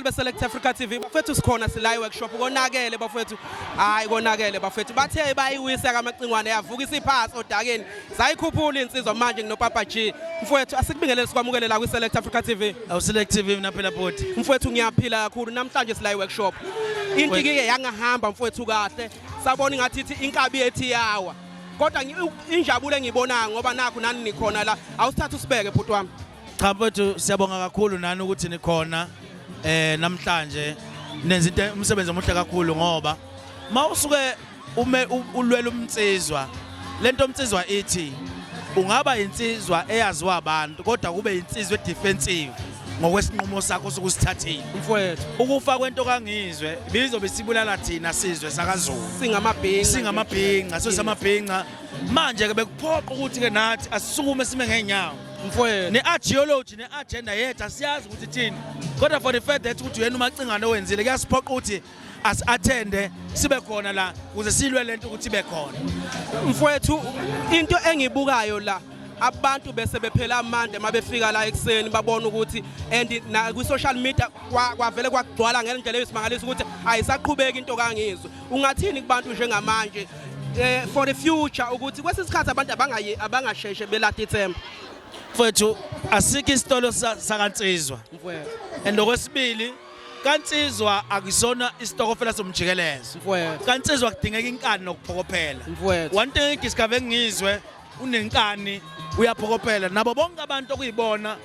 be-Select Africa TV bafethu sikhona sila workshop konakele bafethu hayi konakele bafethu bathe bayiwisa kamacingwane yavukisa iphansi Odakeni sayikhuphula insizwa manje nginopapa G mfowethu asikubingelele sikwamukele la kwi-Select Africa TV Select TV mina phela bhodi mfowethu ngiyaphila kakhulu namhlanje sila workshop into ke yangahamba mfowethu kahle sabona ngathi inkabi ethi yawa kodwa injabulo engiyibona ngoba nakho nani nikhona la awusithatha usibeke bhuti wami. Cha mfowethu siyabonga kakhulu nani ukuthi nikhona namhlanje nenza into umsebenzi omuhle kakhulu ngoba mawusuke ulwela umtsizwa lento umtsizwa ithi ungaba insizwa eyaziwa abantu kodwa kube insizwa edefensive ngokwesinqumo sakho sokusithathile mfowethu ukufa kwento kaNgizwe bizobe sibulala thina sizwe sakaZulu singamabhinqa sosamabhinqa manje ke bekuphoqa ukuthi ke nathi asisukume sime ngenyawo mfowethu ne-ideology ne-agenda yethu asiyazi ukuthi thini kodwa for the fact that ukuthi uyena umacingane owenzile kuyasiphoqa ukuthi asi-attende sibe khona la ukuze silwe lento ukuthi ibe khona mfowethu into engibukayo la abantu bese bephela amande mabefika la ekseni babona ukuthi and na ku social media kwavele kwagcwala ngendlela eyisimangaliso ukuthi ayisaqhubeka into kaNgizwe ungathini kubantu njengamanje for the future ukuthi kwesisikhathi abantu abangasheshe belahla ithemba mfowethu asikho isitolo sakaNsizwa mfowethu and okwesibili kaNsizwa akusona isitokofela somjikelezo mfowethu kaNsizwa kudingeka inkani nokuphokophela mfowethu one thing engidiscover Ngizwe unenkani uyaphokopela nabo bonke abantu okuyibona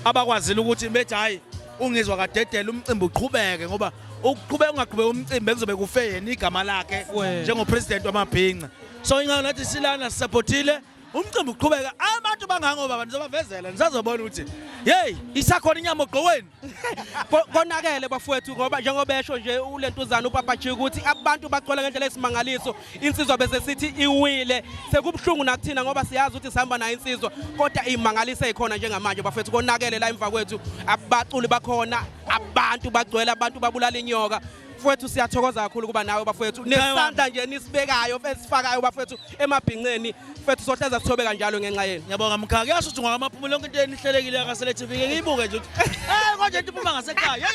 abakwazile ukuthi bethi hayi uNgizwe kadedela umcimbi uqhubeke ngoba ukuqhubeka ungaqhubeka umcimbi kuzobe kufe yena igama lakhe njengopresident wamabhinqa so ingakho nathi silana sisupportile umcimbi uqhubeka abantu bangangoba abantu zobavezela nisazobona ukuthi hey isakhona inyama ogqokweni konakele bafowethu ngoba njengobesho nje ulentuzana upapa G ukuthi abantu baqola ngendlela esimangaliso insizwa bese sithi iwile sekubhlungu nakuthina ngoba siyazi ukuthi sihamba nayo insizwa kodwa imangalise ikhona njengamanje bafowethu konakele la emva kwethu abaculi bakhona abantu bagcwele abantu babulala inyoka mfowethu siyathokoza kakhulu kuba nawe bafowethu nesandla nje nisibekayo fesifakayo bafowethu emabhinqeni mfowethu sohleza sithobe kanjalo ngenxa yenu ngiyabonga mkhaya kuyasho ukuthi ngamaphumulo lonke into enihlelekile yakaSelect TV ngiyibuke nje ukuthi konje into iphuma ngasekhaya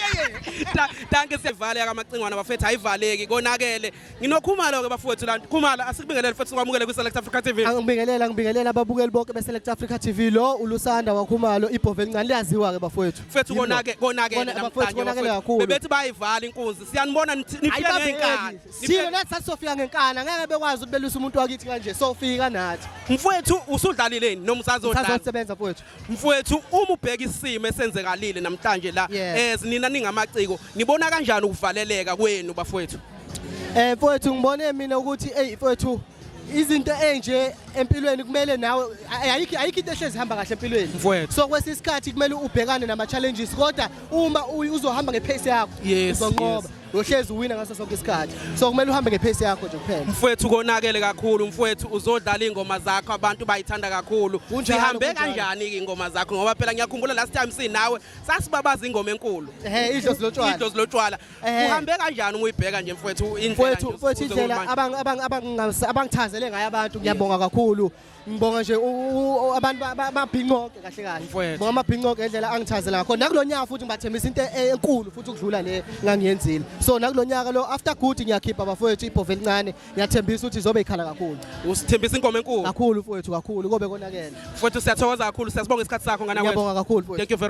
danke siyivale yakamacingwana bafowethu ayivaleki konakele nginokhumalo ke bafowethu la khumala asikubingelele futhi sikwamukele kwi-Select Africa TV ngibingelela ababukeli bonke be-Select Africa TV lo ulusanda wakhumalo Ibhova Elincane liyaziwa ke bafowethu mfowethu konakele namhlanje bebethi bayivala inkunzi siyanibona nifika ngenkani silo nathi sasofika ngenkana ngeke bekwazi ukuthi beluse umuntu wakithi kanje sofika nathi mfowethu usudlalileni noma usazosebenza mfowethu mfowethu uma ubheka isimo esenzekalile namhlanje la nina ningamaciko nibona kanjani ukuvaleleka kwenu bafowethu mfowethu ngibone mina ukuthi mfowethu izinto enje empilweni kumele nawe ayikho into ehlezi hamba kahle empilweni so kwesisikhathi kumele ubhekane nama challenges kodwa uma uzohamba ngepace yakho uzonqoba uhlezi uwina ngaso sonke isikhathi so kumele uhambe ngepace yakho nje kuphela mfowethu konakele kakhulu mfowethu uzodlala ingoma zakho abantu bayithanda kakhulu sihambe kanjani ingoma zakho ngoba phela ngiyakhumbula last time sinawe sasibabaza ingoma enkulu idlozi lotshwala uhambe kanjani uyibheka nje mfowethu indlela abangithazele ngayo abantu ngiyabonga kakhulu ngibonga nje abantu babhinqoke kahle kahle ngoba amabhinqoke endlela angithazela ngakho nakulonyaka futhi ngibathembisa into enkulu futhi ukudlula le ngangiyenzile so nakulonyaka lo after good ngiyakhipha bafowethu Ibhova Elincane ngiyathembisa ukuthi izobe ikhala kakhulu usithembisa ingoma enkulu kakhulu mfowethu kakhulu kobe konakele mfowethu siyathokoza kakhulu siyasibonga isikhathi sakho ngana ngiyabonga kakhulu thank you very